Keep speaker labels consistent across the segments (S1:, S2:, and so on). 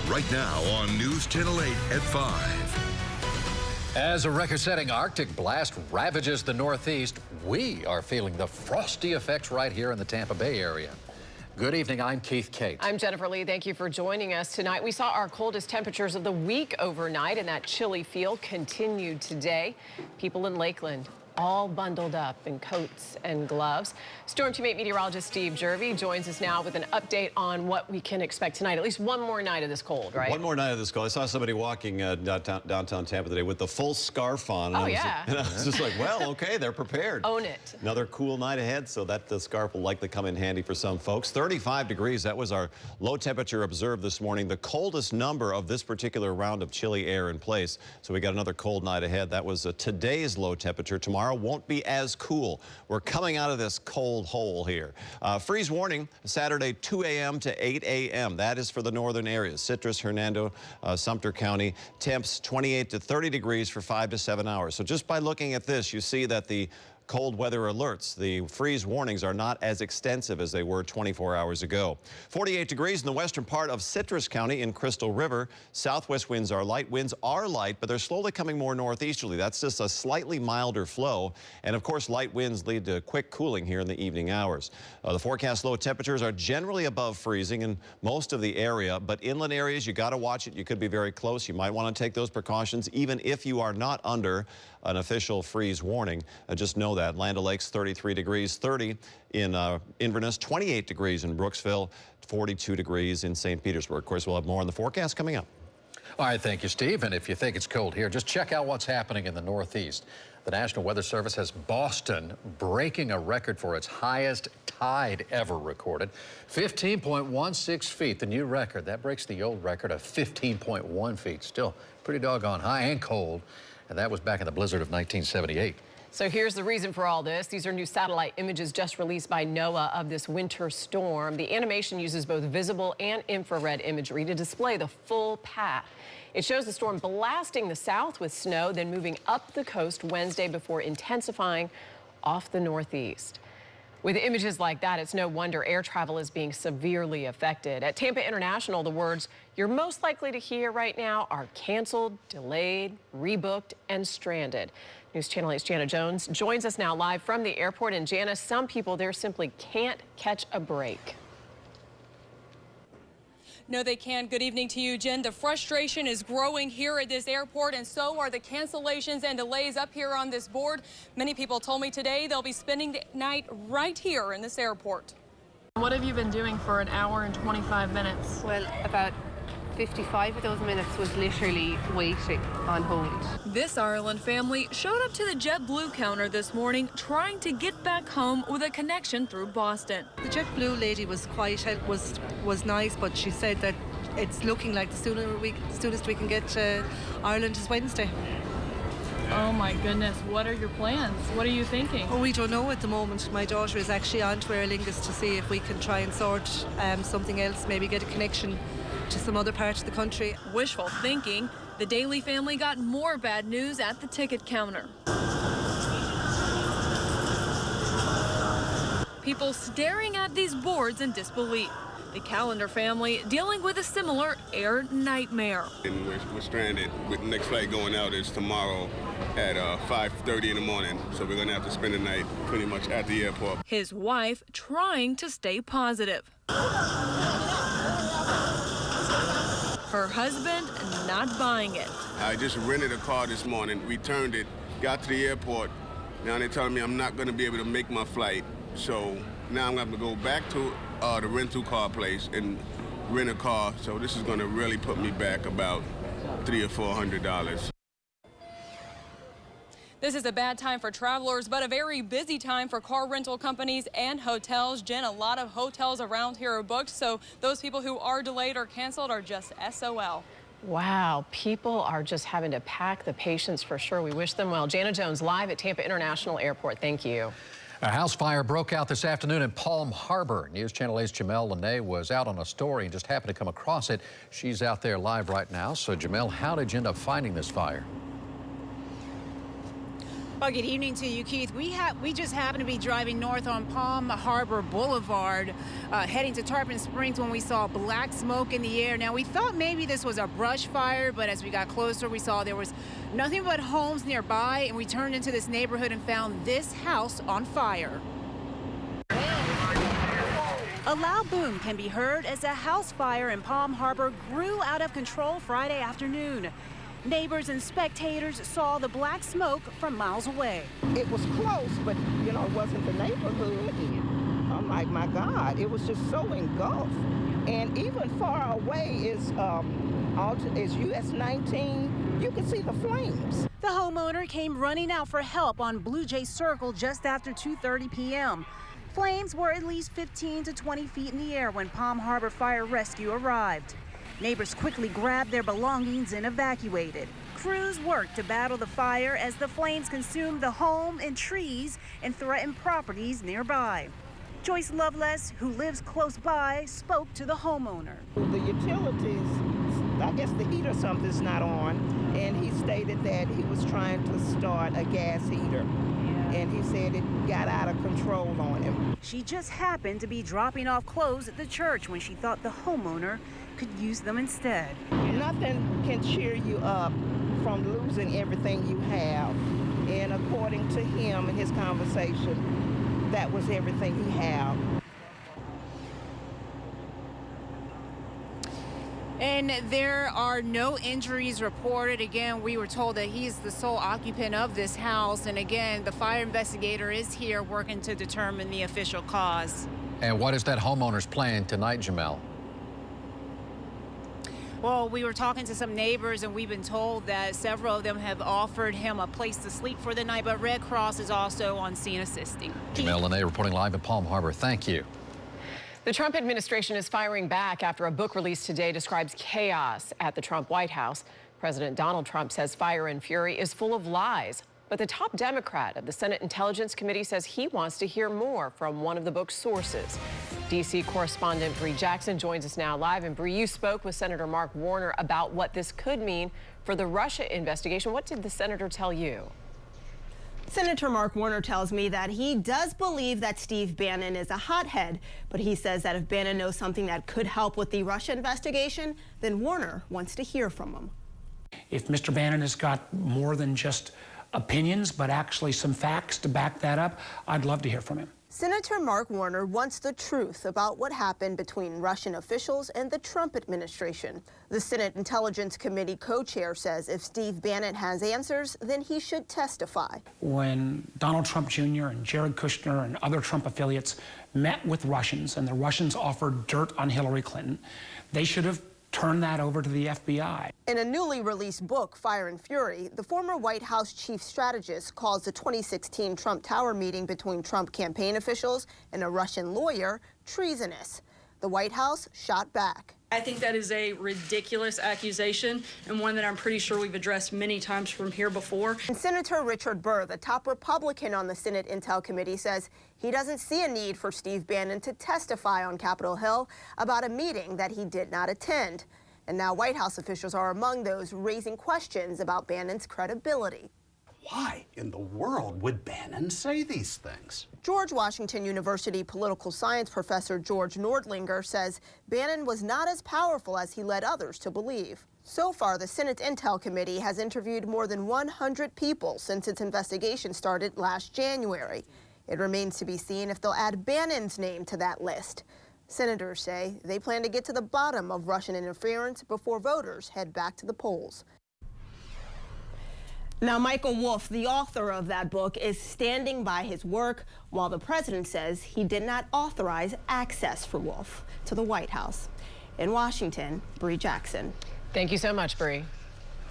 S1: right now on News Channel 8 at 5.
S2: As a record-setting Arctic blast ravages the Northeast, we are feeling the frosty effects right here in the Tampa Bay area. Good evening, I'm Keith Cate.
S3: I'm Jennifer Lee. Thank you for joining us tonight. We saw our coldest temperatures of the week overnight, and that chilly feel continued today. People in Lakeland all bundled up in coats and gloves. Storm Team 8 meteorologist Steve Jervey joins us now with an update on what we can expect tonight. At least one more night of this cold, right?
S4: One more night of this cold. I saw somebody walking downtown Tampa today with the full scarf on. And I was just like, well, okay, they're prepared.
S3: Own it.
S4: Another cool night ahead, so that the scarf will likely come in handy for some folks. 35 degrees, that was our low temperature observed this morning. The coldest number of this particular round of chilly air in place. So we got another cold night ahead. That was today's low temperature. Tomorrow won't be as cool. We're coming out of this cold hole here. Freeze warning Saturday 2 a.m. to 8 a.m. That is for the northern areas. Citrus, Hernando, Sumter County. Temps 28 to 30 degrees for 5 to 7 hours. So just by looking at this, you see that the cold weather alerts, the freeze warnings, are not as extensive as they were 24 hours ago. 48 degrees in the western part of Citrus County in Crystal River. Southwest winds are light. Winds are light, but they're slowly coming more northeasterly. That's just a slightly milder flow. And of course, light winds lead to quick cooling here in the evening hours. The forecast low temperatures are generally above freezing in most of the area, but inland areas, you got to watch it. You could be very close. You might want to take those precautions, even if you are not under an official freeze warning. Just know that. Land O'Lakes 33 degrees, 30 in Inverness, 28 degrees in Brooksville, 42 degrees in St. Petersburg. Of course, we'll have more on the forecast coming up.
S2: All right, thank you, Steve. And if you think it's cold here, just check out what's happening in the Northeast. The National Weather Service has Boston breaking a record for its highest tide ever recorded. 15.16 feet, the new record. That breaks the old record of 15.1 feet. Still pretty doggone high and cold. And that was back in the blizzard of 1978.
S3: So here's the reason for all this. These are new satellite images just released by NOAA of this winter storm. The animation uses both visible and infrared imagery to display the full path. It shows the storm blasting the south with snow, then moving up the coast Wednesday before intensifying off the northeast. With images like that, it's no wonder air travel is being severely affected. At Tampa International, the words you're most likely to hear right now are canceled, delayed, rebooked, and stranded. News Channel 8's Jana Jones joins us now live from the airport. And Jana, some people there simply can't catch a break.
S5: No, they can. Good evening to you, Jen. The frustration is growing here at this airport, and so are the cancellations and delays up here on this board. Many people told me today they'll be spending the night right here in this airport.
S6: What have you been doing for an hour and 25 minutes?
S7: Well, about 55 of those minutes was literally waiting on hold.
S5: This Ireland family showed up to the JetBlue counter this morning trying to get back home with a connection through Boston.
S8: The JetBlue lady was quite was nice, but she said that it's looking like the soonest we can get to Ireland is Wednesday.
S6: Oh my goodness, what are your plans? What are you thinking?
S8: Oh, we don't know at the moment. My daughter is actually on to Aer Lingus to see if we can try and sort something else, maybe get a connection to some other part of the country.
S5: Wishful thinking. The Daly family got more bad news at the ticket counter. People staring at these boards in disbelief. The Calendar family dealing with a similar air nightmare.
S9: And we're stranded. With the next flight going out is tomorrow at 5:30 in the morning. So we're going to have to spend the night pretty much at the airport.
S5: His wife trying to stay positive. Her husband not buying it.
S9: I just rented a car this morning, returned it, got to the airport. Now they're telling me I'm not going to be able to make my flight. So now I'm going to go back to the rental car place and rent a car. So this is going to really put me back about $300 or $400.
S5: This is a bad time for travelers, but a very busy time for car rental companies and hotels. Jen, a lot of hotels around here are booked, so those people who are delayed or canceled are just SOL.
S3: Wow, people are just having to pack the patience for sure. We wish them well. Jana Jones live at Tampa International Airport. Thank you.
S2: A house fire broke out this afternoon in Palm Harbor. News Channel 8's Jamel Lene was out on a story and just happened to come across it. She's out there live right now. So, Jamel, how did you end up finding this fire?
S10: Well, good evening to you, Keith. We just happened to be driving north on Palm Harbor Boulevard, heading to Tarpon Springs when we saw black smoke in the air. Now, we thought maybe this was a brush fire, but as we got closer, we saw there was nothing but homes nearby, and we turned into this neighborhood and found this house on fire. A loud boom can be heard as a house fire in Palm Harbor grew out of control Friday afternoon. Neighbors and spectators saw the black smoke from miles away.
S11: It was close, but, it wasn't the neighborhood. I'm like, my God, it was just so engulfed. And even far away is US 19. You can see the flames.
S10: The homeowner came running out for help on Blue Jay Circle just after 2:30 p.m. Flames were at least 15 to 20 feet in the air when Palm Harbor Fire Rescue arrived. Neighbors quickly grabbed their belongings and evacuated. Crews worked to battle the fire as the flames consumed the home and trees and threatened properties nearby. Joyce Loveless, who lives close by, spoke to the homeowner.
S11: The utilities, I guess the heat or something's not on, and he stated that he was trying to start a gas heater. And he said it got out of control on him.
S10: She just happened to be dropping off clothes at the church when she thought the homeowner could use them instead.
S11: Nothing can cheer you up from losing everything you have. And according to him in his conversation, that was everything he had.
S10: And there are no injuries reported. Again, we were told that he's the sole occupant of this house. And again, the fire investigator is here working to determine the official cause.
S2: And what is that homeowner's plan tonight, Jamel?
S10: Well, we were talking to some neighbors, and we've been told that several of them have offered him a place to sleep for the night, but Red Cross is also on scene assisting.
S2: Jamel Lene reporting live in Palm Harbor. Thank you.
S3: The Trump administration is firing back after a book released today describes chaos at the Trump White House. President Donald Trump says Fire and Fury is full of lies. But the top Democrat of the Senate Intelligence Committee says he wants to hear more from one of the book's sources. D.C. correspondent Bree Jackson joins us now live. And Bree, you spoke with Senator Mark Warner about what this could mean for the Russia investigation. What did the senator tell you?
S12: Senator Mark Warner tells me that he does believe that Steve Bannon is a hothead, but he says that if Bannon knows something that could help with the Russia investigation, then Warner wants to hear from him.
S13: If Mr. Bannon has got more than just opinions, but actually some facts to back that up, I'd love to hear from him.
S12: Senator Mark Warner wants the truth about what happened between Russian officials and the Trump administration. The Senate Intelligence Committee co-chair says if Steve Bannon has answers, then he should testify.
S13: When Donald Trump Jr. and Jared Kushner and other Trump affiliates met with Russians and the Russians offered dirt on Hillary Clinton, they should have turned that over to the FBI.
S12: In a newly released book, Fire and Fury, the former White House chief strategist calls the 2016 Trump Tower meeting between Trump campaign officials and a Russian lawyer treasonous. The White House shot back.
S14: I think that is a ridiculous accusation and one that I'm pretty sure we've addressed many times from here before.
S12: And Senator Richard Burr, the top Republican on the Senate Intel Committee, says he doesn't see a need for Steve Bannon to testify on Capitol Hill about a meeting that he did not attend. And now White House officials are among those raising questions about Bannon's credibility.
S15: Why in the world would Bannon say these things?
S12: George Washington University political science professor George Nordlinger says Bannon was not as powerful as he led others to believe. So far, the Senate Intel Committee has interviewed more than 100 people since its investigation started last January. It remains to be seen if they'll add Bannon's name to that list. Senators say they plan to get to the bottom of Russian interference before voters head back to the polls. Now, Michael Wolff, the author of that book, is standing by his work, while the president says he did not authorize access for Wolff to the White House. In Washington, Bree Jackson.
S3: Thank you so much, Bree.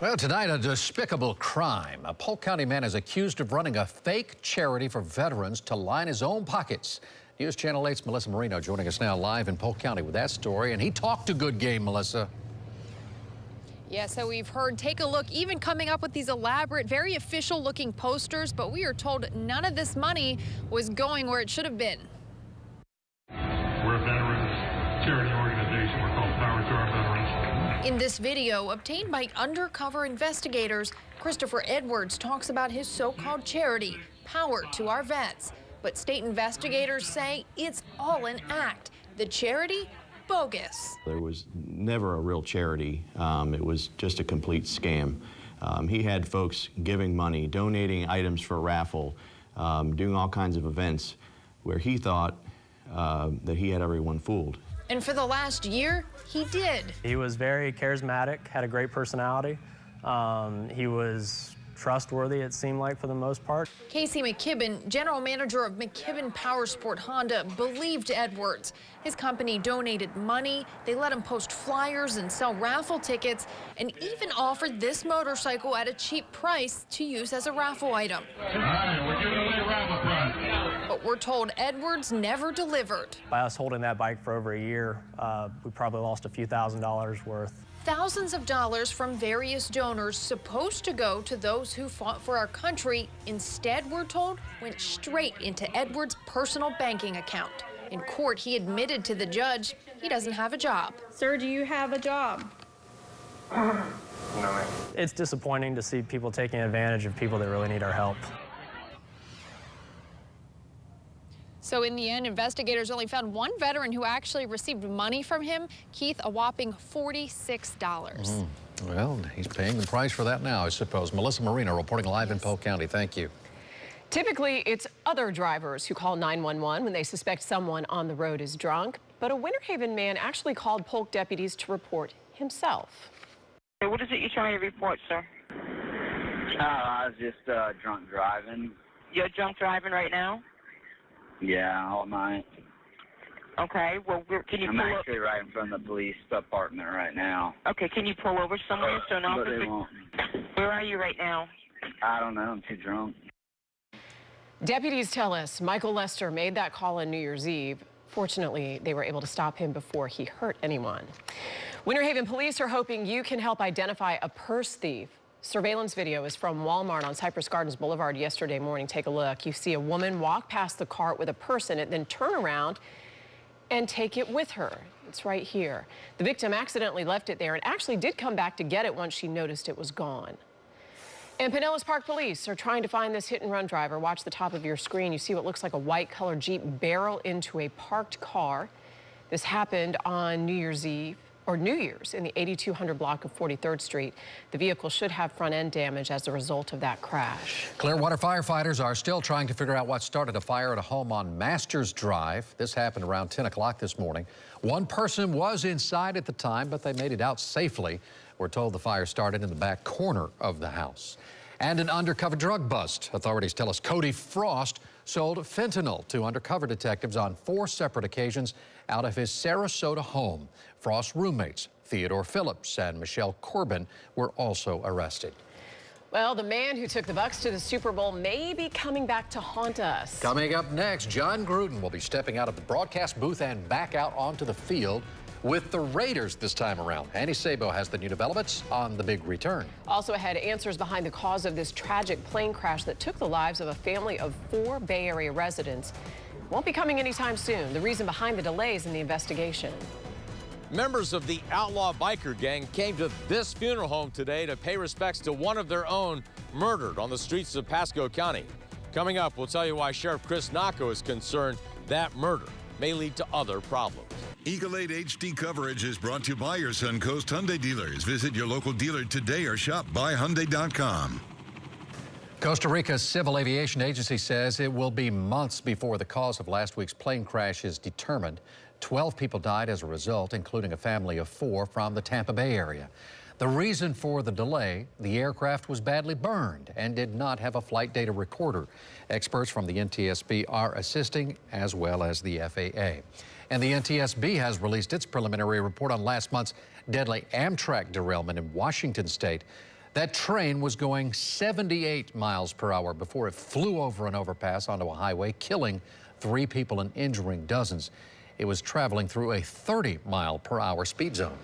S2: Well, tonight, a despicable crime. A Polk County man is accused of running a fake charity for veterans to line his own pockets. News Channel 8's Melissa Marino joining us now live in Polk County with that story. And he talked a good game, Melissa.
S16: Yeah, so we've heard, take a look, even coming up with these elaborate, very official looking posters, but we are told none of this money was going where it should have been.
S17: We're a veterans charity organization. We're called Power to Our Veterans.
S16: In this video, obtained by undercover investigators, Christopher Edwards talks about his so-called charity, Power to Our Vets. But state investigators say it's all an act. The charity, bogus.
S17: There was never a real charity. It was just a complete scam. He had folks giving money, donating items for a raffle, doing all kinds of events where he thought that he had everyone fooled.
S16: And for the last year, he did.
S18: He was very charismatic, had a great personality. He was trustworthy, it seemed like, for the most part.
S16: Casey McKibben, general manager of McKibben Powersport Honda, believed Edwards. His company donated money, they let him post flyers and sell raffle tickets, and even offered this motorcycle at a cheap price to use as a raffle item.
S19: All right, we're giving away a raffle prize.
S16: But we're told Edwards never delivered.
S18: By us holding that bike for over a year, we probably lost a few $1,000s worth.
S16: Thousands of dollars from various donors supposed to go to those who fought for our country, instead, we're told, went straight into Edwards' personal banking account. In court, he admitted to the judge he doesn't have a job.
S6: Sir, do you have a job?
S18: No, ma'am. It's disappointing to see people taking advantage of people that really need our help.
S16: So in the end, investigators only found one veteran who actually received money from him, Keith, a whopping $46.
S2: Well, he's paying the price for that now, I suppose. Melissa Marino reporting live in Polk County. Thank you.
S3: Typically, it's other drivers who call 911 when they suspect someone on the road is drunk. But a Winter Haven man actually called Polk deputies to report himself.
S20: What is it you're trying to report, sir?
S21: I was just drunk driving.
S20: You're drunk driving right now?
S21: Yeah, all night.
S20: Okay, well, can you
S21: I'm
S20: pull
S21: actually right in front of the police department right now.
S20: Okay, can you pull over somewhere so an
S21: But they
S20: officer...
S21: won't.
S20: Where are you right now?
S21: I don't know, I'm too drunk.
S3: Deputies tell us Michael Lester made that call on New Year's Eve. Fortunately, they were able to stop him before he hurt anyone. Winter Haven police are hoping you can help identify a purse thief. Surveillance video is from Walmart on Cypress Gardens Boulevard yesterday morning. Take a look. You see a woman walk past the cart with a purse in it, then turn around and take it with her. It's right here. The victim accidentally left it there and actually did come back to get it once she noticed it was gone. And Pinellas Park police are trying to find this hit-and-run driver. Watch the top of your screen. You see what looks like a white-colored Jeep barrel into a parked car. This happened on New Year's Eve. Or New Year's in the 8200 block of 43rd Street. The vehicle should have front-end damage as a result of that crash.
S2: Clearwater firefighters are still trying to figure out what started a fire at a home on Masters Drive. This happened around 10 o'clock this morning. One person was inside at the time, but they made it out safely. We're told the fire started in the back corner of the house. And an undercover drug bust. Authorities tell us Cody Frost sold fentanyl to undercover detectives on 4 separate occasions out of his Sarasota home. Frost's roommates, Theodore Phillips and Michelle Corbin, were also arrested.
S3: Well, the man who took the Bucs to the Super Bowl may be coming back to haunt us.
S2: Coming up next, Jon Gruden will be stepping out of the broadcast booth and back out onto the field with the Raiders this time around. Andy Sabo has the new developments on the big return.
S3: Also ahead, answers behind the cause of this tragic plane crash that took the lives of a family of 4 Bay Area residents. Won't be coming anytime soon. The reason behind the delays in the investigation.
S22: Members of the outlaw biker gang came to this funeral home today to pay respects to one of their own murdered on the streets of Pasco County. Coming up, we'll tell you why Sheriff Chris Nacco is concerned that murder may lead to other problems.
S1: Eagle 8 HD coverage is brought to you by your Suncoast Hyundai dealers. Visit your local dealer today or shop buyhyundai.com.
S2: Costa Rica's Civil Aviation Agency says it will be months before the cause of last week's plane crash is determined. 12 people died as a result, including a family of 4 from the Tampa Bay area. The reason for the delay, the aircraft was badly burned and did not have a flight data recorder. Experts from the NTSB are assisting, as well as the FAA. And the NTSB has released its preliminary report on last month's deadly Amtrak derailment in Washington state. That train was going 78 miles per hour before it flew over an overpass onto a highway, killing 3 people and injuring dozens. It was traveling through a 30-mile-per-hour speed zone.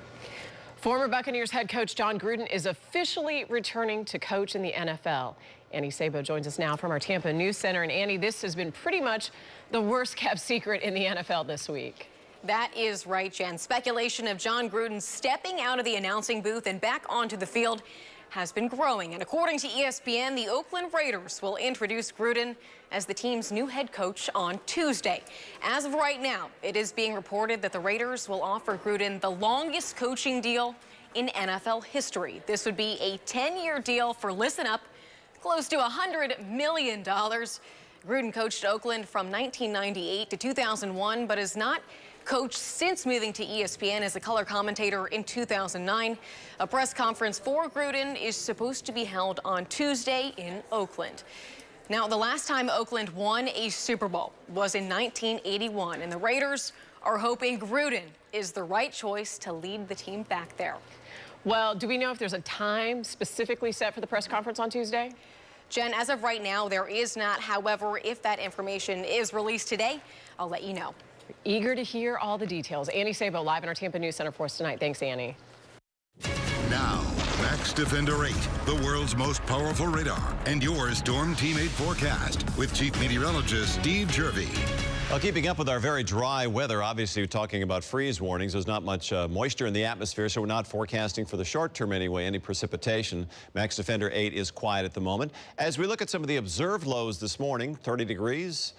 S3: Former Buccaneers head coach Jon Gruden is officially returning to coach in the NFL. Andy Sabo joins us now from our Tampa News Center. And Andy, this has been pretty much the worst-kept secret in the NFL this week.
S4: That is right, Jen. Speculation of Jon Gruden stepping out of the announcing booth and back onto the field has been growing. And according to ESPN, the Oakland Raiders will introduce Gruden as the team's new head coach on Tuesday. As of right now, it is being reported that the Raiders will offer Gruden the longest coaching deal in NFL history. This would be a 10-year deal for, listen up, close to $100 million. Gruden coached Oakland from 1998 to 2001, but has not coached since moving to ESPN as a color commentator in 2009. A press conference for Gruden is supposed to be held on Tuesday in Oakland. Now, the last time Oakland won a Super Bowl was in 1981, and the Raiders are hoping Gruden is the right choice to lead the team back there.
S3: Well, do we know if there's a time specifically set for the press conference on Tuesday?
S4: Jen, as of right now, there is not. However, if that information is released today, I'll let you know.
S3: Eager to hear all the details. Annie Sabo live in our Tampa News Center for us tonight. Thanks, Annie.
S1: Now, Max Defender 8, the world's most powerful radar, and your Storm Team 8 forecast with Chief Meteorologist Steve Jervey.
S7: Well, keeping up with our very dry weather, obviously we're talking about freeze warnings. There's not much moisture in the atmosphere, so we're not forecasting for the short term anyway any precipitation. Max Defender 8 is quiet at the moment. As we look at some of the observed lows this morning, 30 degrees.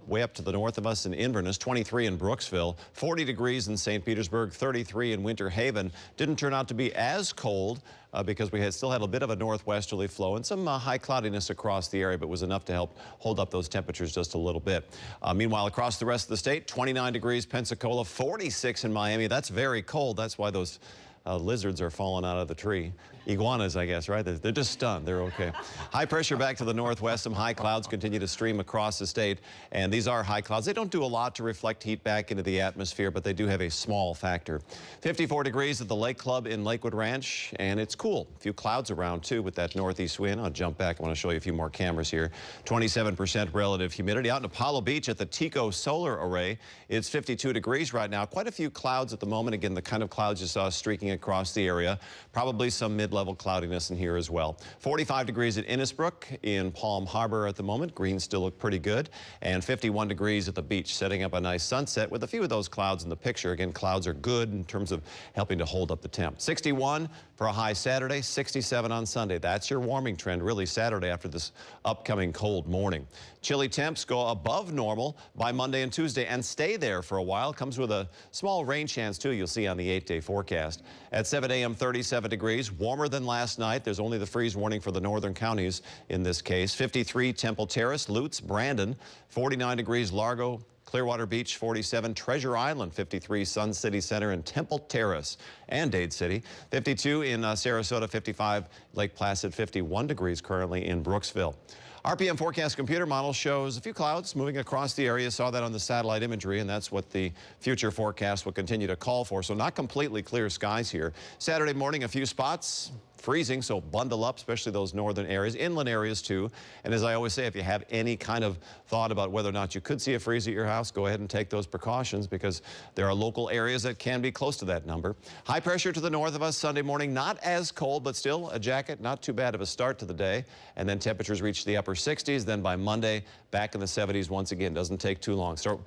S7: Way up to the north of us in Inverness, 23 in Brooksville, 40 degrees in St. Petersburg, 33 in Winter Haven. Didn't turn out to be as cold because we still had a bit of a northwesterly flow and some high cloudiness across the area, but was enough to help hold up those temperatures just a little bit. Meanwhile, across the rest of the state, 29 degrees Pensacola, 46 in Miami. That's very cold. That's why those lizards are falling out of the tree. Iguanas, I guess, right? They're just stunned. They're okay. High pressure back to the northwest. Some high clouds continue to stream across the state. And these are high clouds. They don't do a lot to reflect heat back into the atmosphere, but they do have a small factor. 54 degrees at the Lake Club in Lakewood Ranch, and it's cool. A few clouds around, too, with that northeast wind. I'll jump back. I want to show you a few more cameras here. 27% relative humidity. Out in Apollo Beach at the Tico Solar Array, it's 52 degrees right now. Quite a few clouds at the moment. Again, the kind of clouds you saw streaking across the area. Probably some mid-level cloudiness in here as well. 45 degrees at Innisbrook in Palm Harbor at the moment. Greens still look pretty good. And 51 degrees at the beach, setting up a nice sunset with a few of those clouds in the picture. Again, clouds are good in terms of helping to hold up the temp. 61 for a high Saturday, 67 on Sunday. That's your warming trend really Saturday after this upcoming cold morning. Chilly temps go above normal by Monday and Tuesday and stay there for a while. Comes with a small rain chance too, you'll see on the 8-day forecast. At 7 a.m. 37 degrees, warmer than last night. There's only the freeze warning for the northern counties in this case. 53 Temple Terrace, Lutz, Brandon, 49 degrees Largo, Clearwater Beach, 47, Treasure Island, 53, Sun City Center and Temple Terrace and Dade City, 52 in Sarasota, 55, Lake Placid, 51 degrees currently in Brooksville. RPM forecast computer model shows a few clouds moving across the area. Saw that on the satellite imagery, and that's what the future forecast will continue to call for. So not completely clear skies here. Saturday morning, a few spots. Freezing, so bundle up, especially those northern areas, inland areas too. And as I always say, if you have any kind of thought about whether or not you could see a freeze at your house, go ahead and take those precautions because there are local areas that can be close to that number. High pressure to the north of us Sunday morning, not as cold, but still a jacket, not too bad of a start to the day. And then temperatures reach the upper 60s. Then by Monday, back in the 70s once again. Doesn't take too long. Start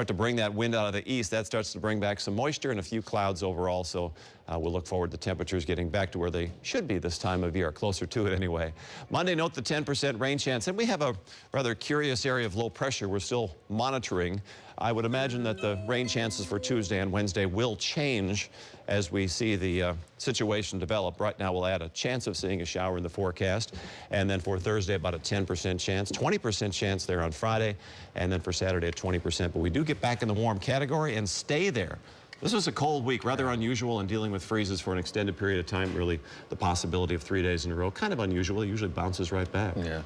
S7: to bring that wind out of the east. That starts to bring back some moisture and a few clouds overall. So we'll look forward to temperatures getting back to where they should be this time of year, closer to it anyway. Monday, note the 10% rain chance. And we have a rather curious area of low pressure we're still monitoring. I would imagine that the rain chances for Tuesday and Wednesday will change as we see the situation develop. Right now, we'll add a chance of seeing a shower in the forecast. And then for Thursday, about a 10% chance, 20% chance there on Friday. And then for Saturday, at 20%. But we do get back in the warm category and stay there. This was a cold week, rather unusual in dealing with freezes for an extended period of time. Really, the possibility of 3 days in a row, kind of unusual. It usually bounces right back.
S2: Yeah.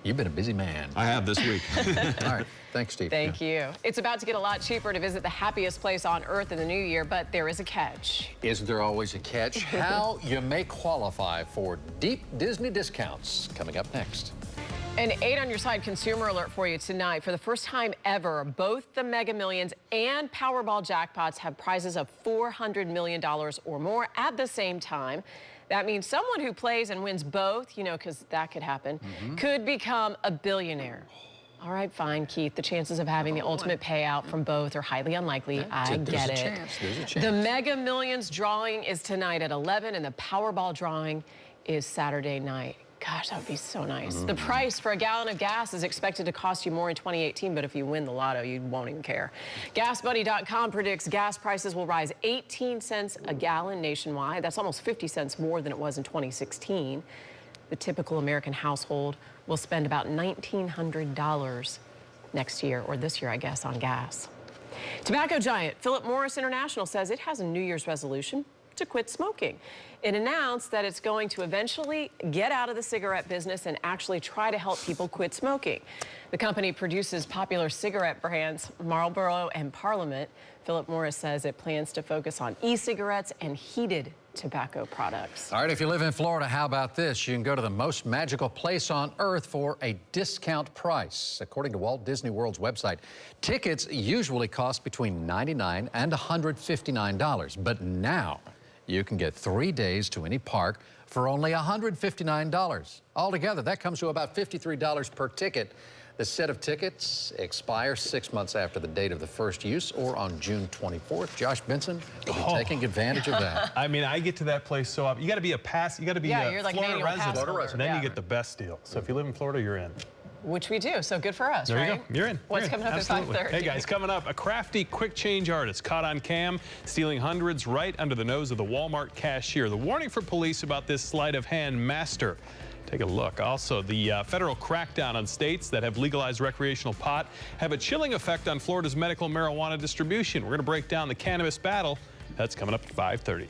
S2: You've been a busy man.
S7: I have this week.
S2: All right. Thanks, Steve.
S3: Thank you. It's about to get a lot cheaper to visit the happiest place on earth in the new year, but there is a catch.
S2: Is there always a catch? How you may qualify for deep Disney discounts. Coming up next.
S3: An 8 on your side consumer alert for you tonight. For the first time ever, both the Mega Millions and Powerball jackpots have prizes of $400 million or more at the same time. That means someone who plays and wins both, you know, because that could happen, could become a billionaire. All right, fine, Keith. The chances of having the ultimate payout from both are highly unlikely. I get it.
S2: There's a chance.
S3: The Mega Millions drawing is tonight at 11, and the Powerball drawing is Saturday night. Gosh, that would be so nice. The price for a gallon of gas is expected to cost you more in 2018, but if you win the lotto, you won't even care. GasBuddy.com predicts gas prices will rise 18 cents a gallon nationwide. That's almost 50 cents more than it was in 2016. The typical American household will spend about $1,900 next year, or this year, I guess, on gas. Tobacco giant Philip Morris International says it has a New Year's resolution to quit smoking. It announced that it's going to eventually get out of the cigarette business and actually try to help people quit smoking. The company produces popular cigarette brands Marlboro and Parliament. Philip Morris says it plans to focus on e-cigarettes and heated tobacco products.
S2: All right, if you live in Florida, how about this? You can go to the most magical place on earth for a discount price. According to Walt Disney World's website, tickets usually cost between $99 and $159, but now you can get 3 days to any park for only $159. Altogether, that comes to about $53 per ticket. The set of tickets expires 6 months after the date of the first use or on June 24th. Josh Benson will be taking advantage of that.
S8: I mean, I get to that place so often. You got to be a
S3: you're like
S8: Florida resident,
S3: and
S8: then you get the best deal. So if you live in Florida, you're in.
S3: Which we do, so good for us,
S8: there
S3: right?
S8: you go. You're in.
S3: What's
S8: You're
S3: coming up
S8: Absolutely.
S3: at 5:30?
S8: Hey guys, coming up, a crafty quick change artist caught on cam stealing hundreds right under the nose of the Walmart cashier. The warning for police about this sleight of hand master. Take a look. Also, the federal crackdown on states that have legalized recreational pot have a chilling effect on Florida's medical marijuana distribution. We're going to break down the cannabis battle. That's coming up at 5:30.